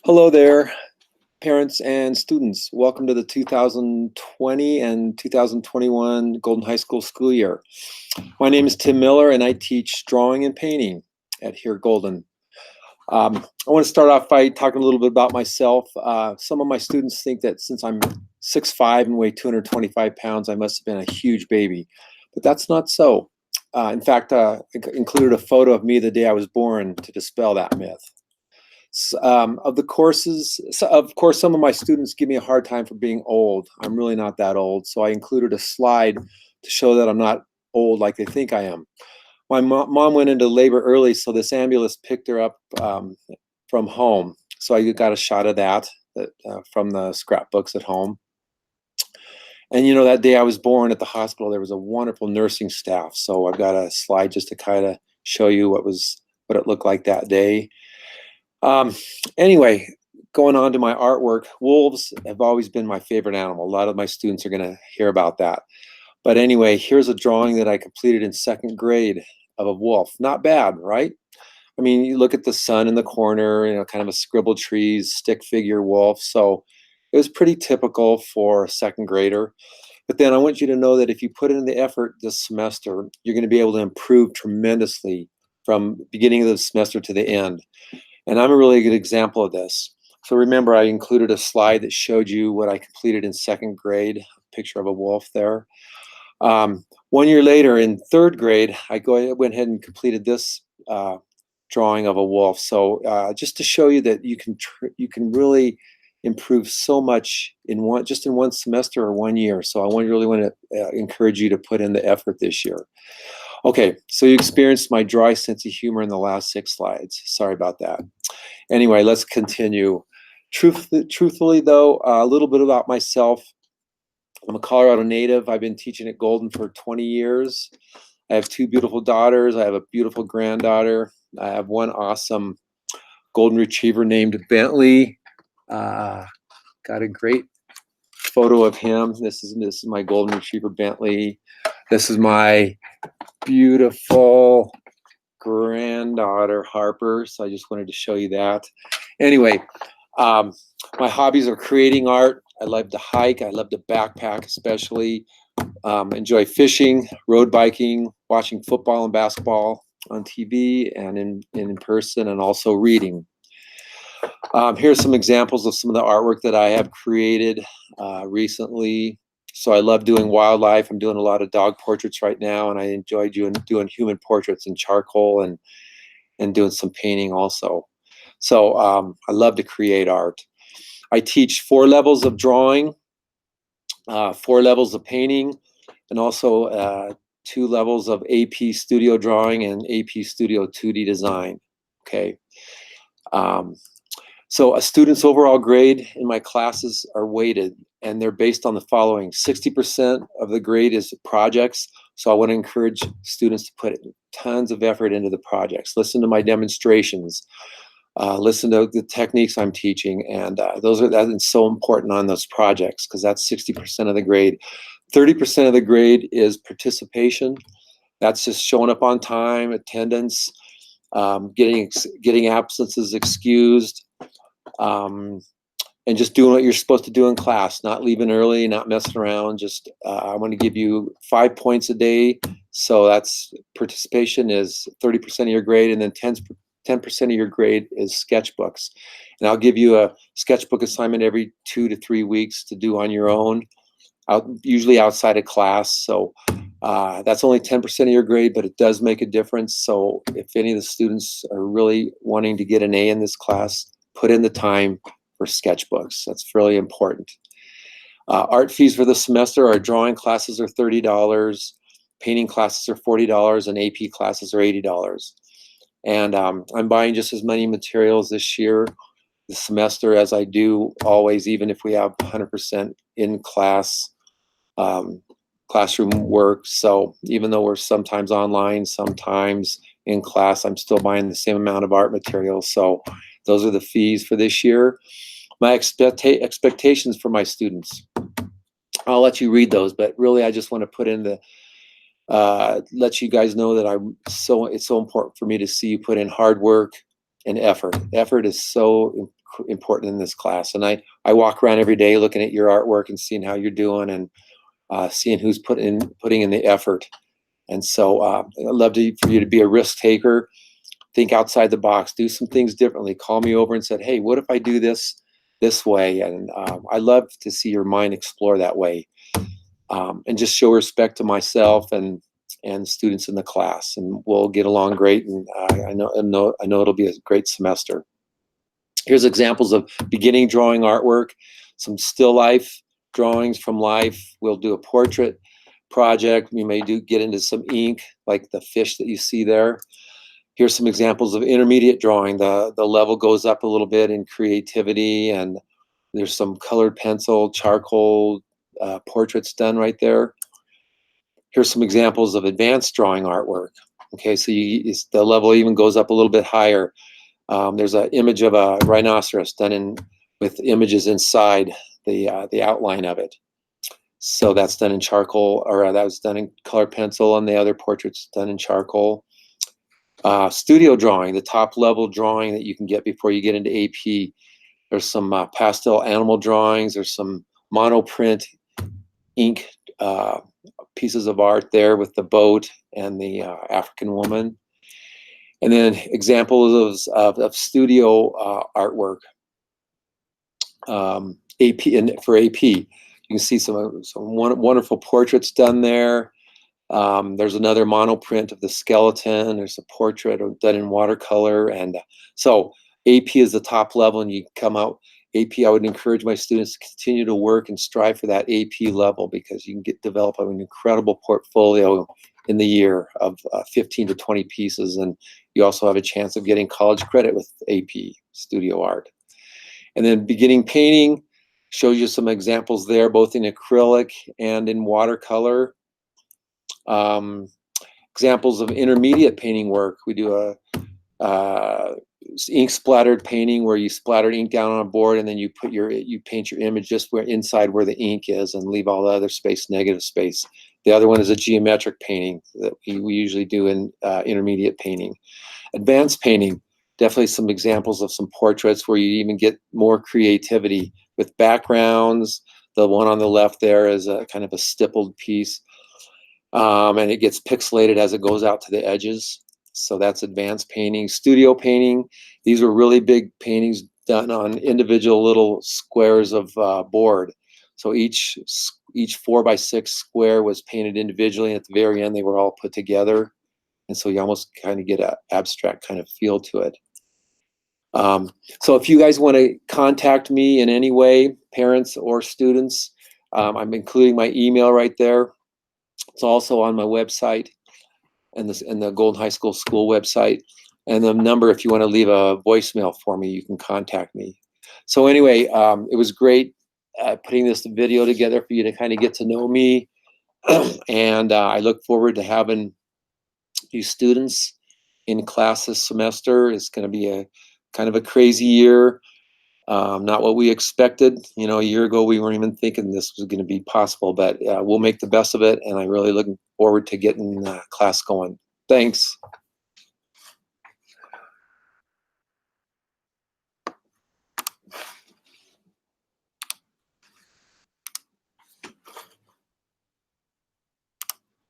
Hello there, parents and students. Welcome to the 2020 and 2021 Golden High School school year. My name is Tim Miller and I teach drawing and painting at here Golden. I want to start off by talking a little bit about myself. Some of my students think that since I'm 6'5" and weigh 225 pounds, I must have been a huge baby, but that's not so. In fact, I included a photo of me the day I was born to dispel that myth. Of the courses, of course, some of my students give me a hard time for being old. I'm really not that old, so I included a slide to show that I'm not old like they think I am. My mom went into labor early, so this ambulance picked her up from home. So I got a shot of that from the scrapbooks at home. And you know, that day I was born at the hospital, there was a wonderful nursing staff. So I've got a slide just to kind of show you what it looked like that day. Anyway, going on to my artwork, wolves have always been my favorite animal. A lot of my students are going to hear about that. But anyway, here's a drawing that I completed in second grade of a wolf. Not bad, right? I mean, you look at the sun in the corner, you know, kind of a scribbled trees, stick figure wolf. So it was pretty typical for a second grader. But then I want you to know that if you put in the effort this semester, you're going to be able to improve tremendously from beginning of the semester to the end. And I'm a really good example of this. So remember, I included a slide that showed you what I completed in second grade, a picture of a wolf there. 1 year later, in third grade, I went ahead and completed this drawing of a wolf. So just to show you that you can really improve so much in one semester or 1 year. So I really want to encourage you to put in the effort this year. Okay, so you experienced my dry sense of humor in the last 6 slides. Sorry about that. Anyway, let's continue. Truthfully though, a little bit about myself. I'm a Colorado native. I've been teaching at Golden for 20 years. I have 2 beautiful daughters. I have a beautiful granddaughter. I have one awesome golden retriever named Bentley. Got a great photo of him. This is my golden retriever Bentley. This is my beautiful granddaughter Harper. So I just wanted to show you that. Anyway, my hobbies are creating art. I love to hike. I love to backpack, especially. Enjoy fishing, road biking, watching football and basketball on TV and in person, and also reading. Here's some examples of some of the artwork that I have created recently. So I love doing wildlife. I'm doing a lot of dog portraits right now, and I enjoy doing human portraits in charcoal and doing some painting also. So I love to create art. I teach 4 levels of drawing, 4 levels of painting, and also 2 levels of AP Studio Drawing and AP Studio 2D Design. Okay. So a student's overall grade in my classes are weighted, and they're based on the following. 60% of the grade is projects. So I want to encourage students to put tons of effort into the projects. Listen to my demonstrations. Listen to the techniques I'm teaching, and that is so important on those projects because that's 60% of the grade. 30% of the grade is participation. That's just showing up on time, attendance, getting absences excused, and just doing what you're supposed to do in class, not leaving early, not messing around. Just I want to give you 5 points a day. So that's participation is 30% of your grade, and then 10% of your grade is sketchbooks. And I'll give you a sketchbook assignment every 2 to 3 weeks to do on your own, usually outside of class. So that's only 10% of your grade, but it does make a difference. So if any of the students are really wanting to get an A in this class, put in the time for sketchbooks. That's really important. Art fees for the semester, our drawing classes are $30, painting classes are $40, and AP classes are $80. And I'm buying just as many materials this year, this semester, as I do always, even if we have 100% in class classroom work. So even though we're sometimes online, sometimes in class, I'm still buying the same amount of art materials. So those are the fees for this year. My expectations for my students. I'll let you read those, but really I just want to put in the let you guys know that it's so important for me to see you put in hard work and effort. Effort is so important in this class. And I walk around every day looking at your artwork and seeing how you're doing, and seeing who's putting in the effort. And so I'd love for you to be a risk taker, think outside the box, do some things differently. Call me over and said, hey, what if I do this way? And I love to see your mind explore that way, and just show respect to myself and students in the class, and we'll get along great. And I know it'll be a great semester. Here's examples of beginning drawing artwork, some still life drawings from life. We'll do a portrait project. We may get into some ink, like the fish that you see there. Here's some examples of intermediate drawing. The level goes up a little bit in creativity, and there's some colored pencil, charcoal portraits done right there. Here's some examples of advanced drawing artwork. Okay, so the level even goes up a little bit higher. There's an image of a rhinoceros done with images inside the outline of it. So that's done in charcoal, or that was done in color pencil, and the other portrait's done in charcoal. Studio drawing, the top level drawing that you can get before you get into AP. There's some pastel animal drawings. There's some monoprint ink pieces of art there with the boat and the African woman. And then examples of studio artwork. AP, and for AP, you can see some wonderful portraits done there. There's another monoprint of the skeleton. There's a portrait done in watercolor. And so AP is the top level, and you come out AP. I would encourage my students to continue to work and strive for that AP level, because you can develop an incredible portfolio in the year of 15 to 20 pieces. And you also have a chance of getting college credit with AP studio art. And then beginning painting shows you some examples there, both in acrylic and in watercolor. Examples of intermediate painting work. We do a ink splattered painting, where you splatter ink down on a board, and then you paint your image just inside where the ink is, and leave all the other space negative space. The other one is a geometric painting that we usually do in intermediate painting. Advanced painting, definitely some examples of some portraits where you even get more creativity with backgrounds. The one on the left there is a kind of a stippled piece, and it gets pixelated as it goes out to the edges. So that's advanced painting. Studio painting, these are really big paintings done on individual little squares of board. So each 4x6 square was painted individually, and at the very end they were all put together. And so you almost kind of get an abstract kind of feel to it. So if you guys want to contact me in any way, parents or students, I'm including my email right there. It's also on my website, and the Golden High School website. And the number, if you want to leave a voicemail for me, you can contact me. So anyway, it was great putting this video together for you to kind of get to know me. And I look forward to having you students in class this semester. It's going to be a kind of a crazy year. Not what we expected. A year ago, we weren't even thinking this was going to be possible, but we'll make the best of it. And I'm really looking forward to getting class going. Thanks.